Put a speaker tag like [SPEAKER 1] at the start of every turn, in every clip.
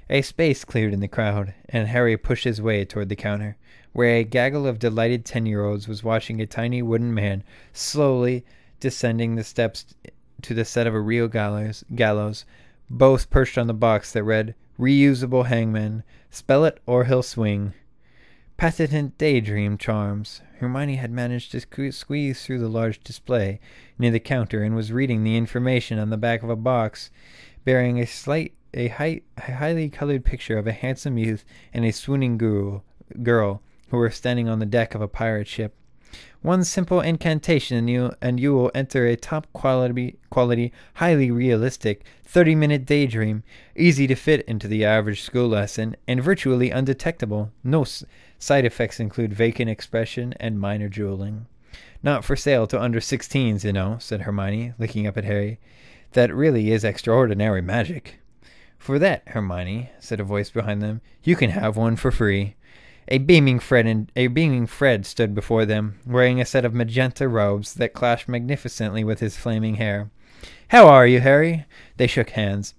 [SPEAKER 1] A space cleared in the crowd, and Harry pushed his way toward the counter, where a gaggle of delighted 10-year-olds was watching a tiny wooden man slowly descending the steps to the set of a real gallows, both perched on the box that read, "Reusable hangman. Spell it or he'll swing." Patent daydream charms. Hermione had managed to squeeze through the large display near the counter and was reading the information on the back of a box bearing a highly colored picture of a handsome youth and a swooning girl who were standing on the deck of a pirate ship. One simple incantation and you will enter a top quality, highly realistic 30-minute daydream, easy to fit into the average school lesson, and virtually undetectable. No side effects include vacant expression and minor drooling. Not for sale to under 16s, you know, said Hermione, looking up at Harry. That really is extraordinary magic. For that, Hermione, said a voice behind them, you can have one for free. A beaming Fred stood before them, wearing a set of magenta robes that clashed magnificently with his flaming hair. "How are you, Harry?" They shook hands.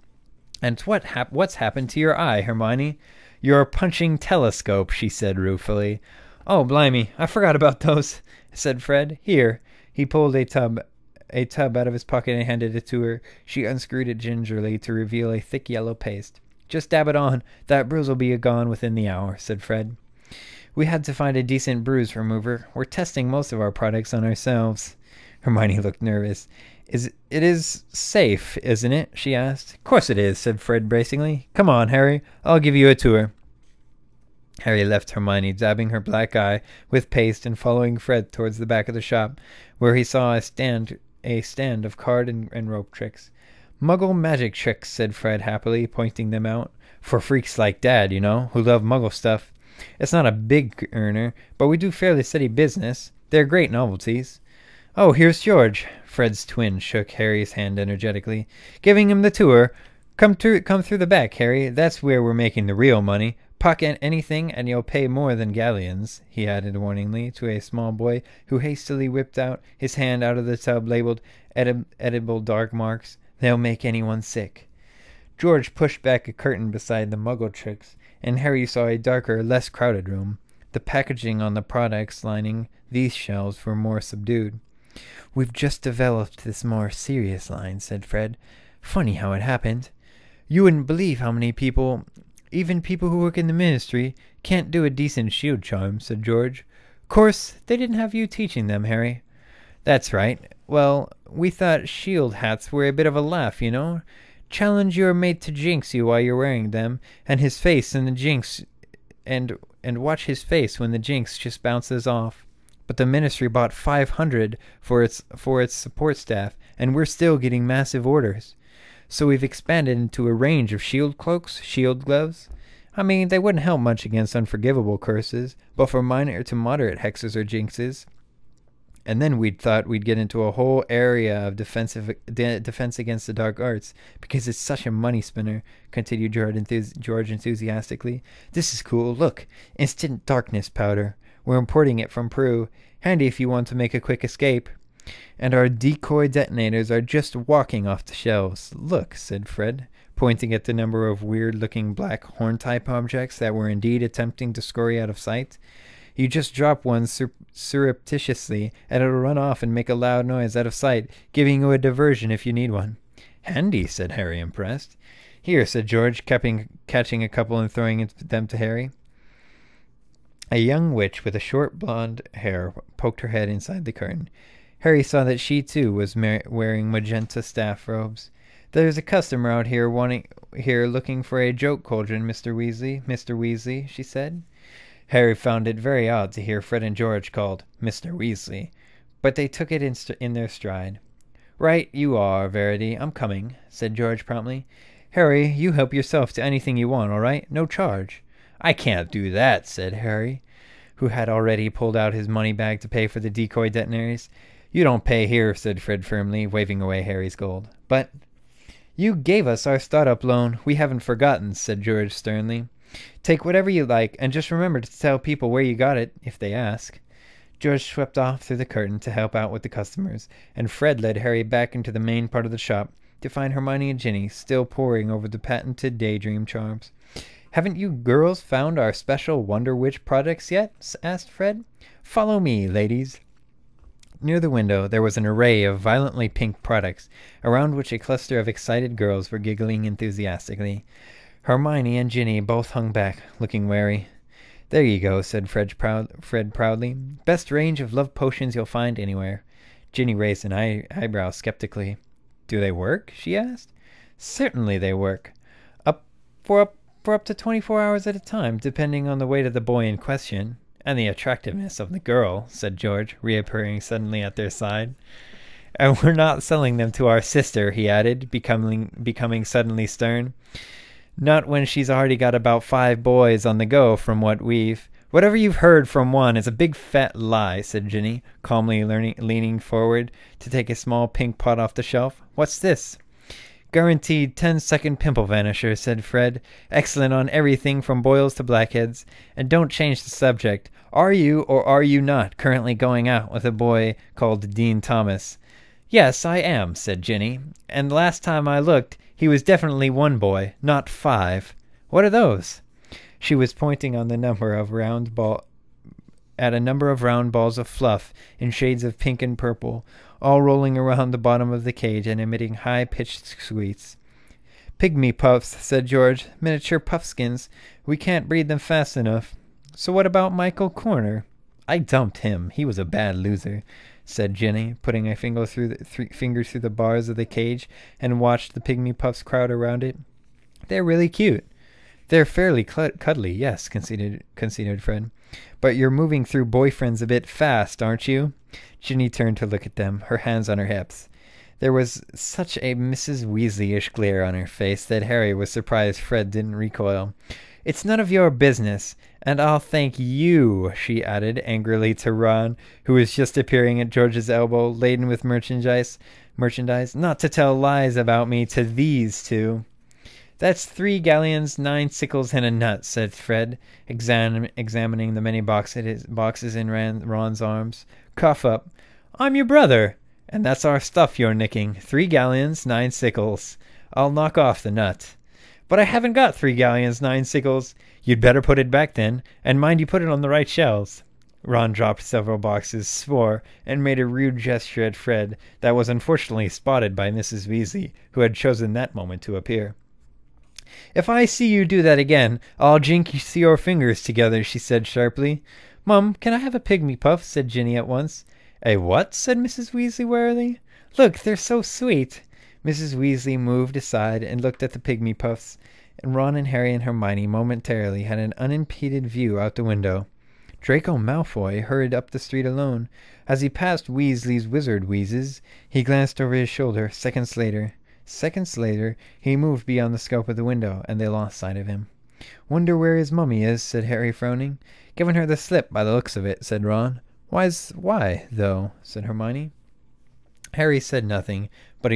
[SPEAKER 1] "And what's happened to your eye, Hermione?" "Your punching telescope," she said ruefully. "Oh, blimey, I forgot about those," said Fred. "Here." He pulled a tub out of his pocket and handed it to her. She unscrewed it gingerly to reveal a thick yellow paste. "Just dab it on. That bruise will be gone within the hour," said Fred. "We had to find a decent bruise remover. We're testing most of our products on ourselves." Hermione looked nervous. It is safe, isn't it?" she asked. "Course it is," said Fred bracingly. "Come on, Harry. I'll give you a tour." Harry left Hermione dabbing her black eye with paste and following Fred towards the back of the shop, where he saw a stand of card and rope tricks. "Muggle magic tricks," said Fred happily, pointing them out. "For freaks like Dad, you know, who love Muggle stuff. It's not a big earner, but we do fairly steady business. They're great novelties." "Oh, here's George." Fred's twin shook Harry's hand energetically, giving him the tour. Come through the back, Harry. That's where we're making the real money. Pocket anything and you'll pay more than galleons," he added warningly to a small boy who hastily whipped out his hand out of the tub labeled edible dark marks. "They'll make anyone sick." George pushed back a curtain beside the Muggle tricks, and Harry saw a darker, less crowded room. The packaging on the products lining these shelves were more subdued. "We've just developed this more serious line," said Fred. "Funny how it happened. You wouldn't believe how many people, even people who work in the ministry, can't do a decent shield charm," said George. "Course, they didn't have you teaching them, Harry." "That's right. Well, we thought shield hats were a bit of a laugh, you know. Challenge your mate to jinx you while you're wearing them, and his face and the jinx, and watch his face when the jinx just bounces off. But the ministry bought 500 for its support staff, and we're still getting massive orders. So we've expanded into a range of shield cloaks, shield gloves. I mean, they wouldn't help much against unforgivable curses, but for minor to moderate hexes or jinxes. And then we'd thought we'd get into a whole area of defense against the dark arts, because it's such a money spinner," continued George enthusiastically. "This is cool. Look, instant darkness powder. We're importing it from Peru. Handy if you want to make a quick escape. And our decoy detonators are just walking off the shelves. Look," said Fred, pointing at the number of weird-looking black horn-type objects that were indeed attempting to scurry out of sight. "You just drop one surreptitiously, and it'll run off and make a loud noise out of sight, giving you a diversion if you need one." "Handy," said Harry, impressed. "Here," said George, catching a couple and throwing them to Harry. A young witch with a short blonde hair poked her head inside the curtain. Harry saw that she, too, was wearing magenta staff robes. "There's a customer out here looking for a joke cauldron, Mr. Weasley," she said. Harry found it very odd to hear Fred and George called Mr. Weasley, but they took it in their stride. "Right you are, Verity. I'm coming," said George promptly. "Harry, you help yourself to anything you want, all right? No charge." "I can't do that," said Harry, who had already pulled out his money bag to pay for the decoy detonators. "You don't pay here," said Fred firmly, waving away Harry's gold. "But—" "You gave us our startup loan. We haven't forgotten," said George sternly. "Take whatever you like, and just remember to tell people where you got it, if they ask." George swept off through the curtain to help out with the customers, and Fred led Harry back into the main part of the shop, to find Hermione and Ginny still poring over the patented daydream charms. "Haven't you girls found our special Wonder Witch products yet?" asked Fred. "Follow me, ladies." Near the window there was an array of violently pink products, around which a cluster of excited girls were giggling enthusiastically. Hermione and Ginny both hung back, looking wary. "There you go," said Fred proudly. "Best range of love potions you'll find anywhere." Ginny raised an eyebrow skeptically. "Do they work?" she asked. "Certainly they work. For up to 24 hours at a time, depending on the weight of the boy in question. And the attractiveness of the girl," said George, reappearing suddenly at their side. "And we're not selling them to our sister," he added, becoming suddenly stern. "Not when she's already got about 5 boys on the go from whatever you've heard from one is a big fat lie," said Ginny, calmly leaning forward to take a small pink pot off the shelf. "What's this?" "Guaranteed 10-second pimple vanisher," said Fred. "Excellent on everything from boils to blackheads. And don't change the subject. Are you or are you not currently going out with a boy called Dean Thomas?" "Yes, I am," said Ginny. "And last time I looked, he was definitely 1 boy, not 5. What are those?" She was pointing on a number of round balls of fluff in shades of pink and purple, all rolling around the bottom of the cage and emitting high-pitched squeaks. "Pygmy puffs," said George. "Miniature puffskins. We can't breed them fast enough." "So what about Michael Corner?" "I dumped him. He was a bad loser," said Ginny, putting a finger through the bars of the cage and watched the pygmy puffs crowd around it. "They're really cute." "They're fairly cuddly, yes," conceded Fred. "But you're moving through boyfriends a bit fast, aren't you?" Ginny turned to look at them, her hands on her hips. There was such a Mrs. Weasley-ish glare on her face that Harry was surprised Fred didn't recoil. "It's none of your business, and I'll thank you," she added angrily to Ron, who was just appearing at George's elbow, laden with merchandise, "not to tell lies about me to these 2. "That's 3 galleons, 9 sickles, and a nut," said Fred, examining the many boxes in Ron's arms. "Cough up. I'm your brother, and that's our stuff you're nicking. 3 galleons, 9 sickles. I'll knock off the nut." "But I haven't got 3 galleons, 9 sickles." "You'd better put it back then, and mind you put it on the right shelves." Ron dropped several boxes, swore, and made a rude gesture at Fred that was unfortunately spotted by Mrs. Weasley, who had chosen that moment to appear. "If I see you do that again, I'll jinx your fingers together," she said sharply. "Mum, can I have a pygmy puff?" said Ginny at once. "A what?" said Mrs. Weasley warily. "Look, they're so sweet." Mrs. Weasley moved aside and looked at the pygmy puffs, and Ron and Harry and Hermione momentarily had an unimpeded view out the window. Draco Malfoy hurried up the street alone. As he passed Weasley's wizard wheezes, he glanced over his shoulder. Seconds later, he moved beyond the scope of the window, and they lost sight of him. "Wonder where his mummy is," said Harry, frowning. "Giving her the slip by the looks of it," said Ron. Why, though?" said Hermione. Harry said nothing, but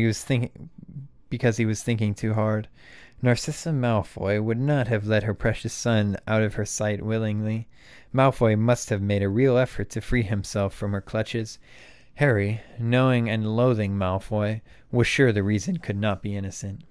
[SPEAKER 1] because he was thinking too hard. Narcissa Malfoy would not have let her precious son out of her sight willingly. Malfoy must have made a real effort to free himself from her clutches. Harry, knowing and loathing Malfoy, was sure the reason could not be innocent.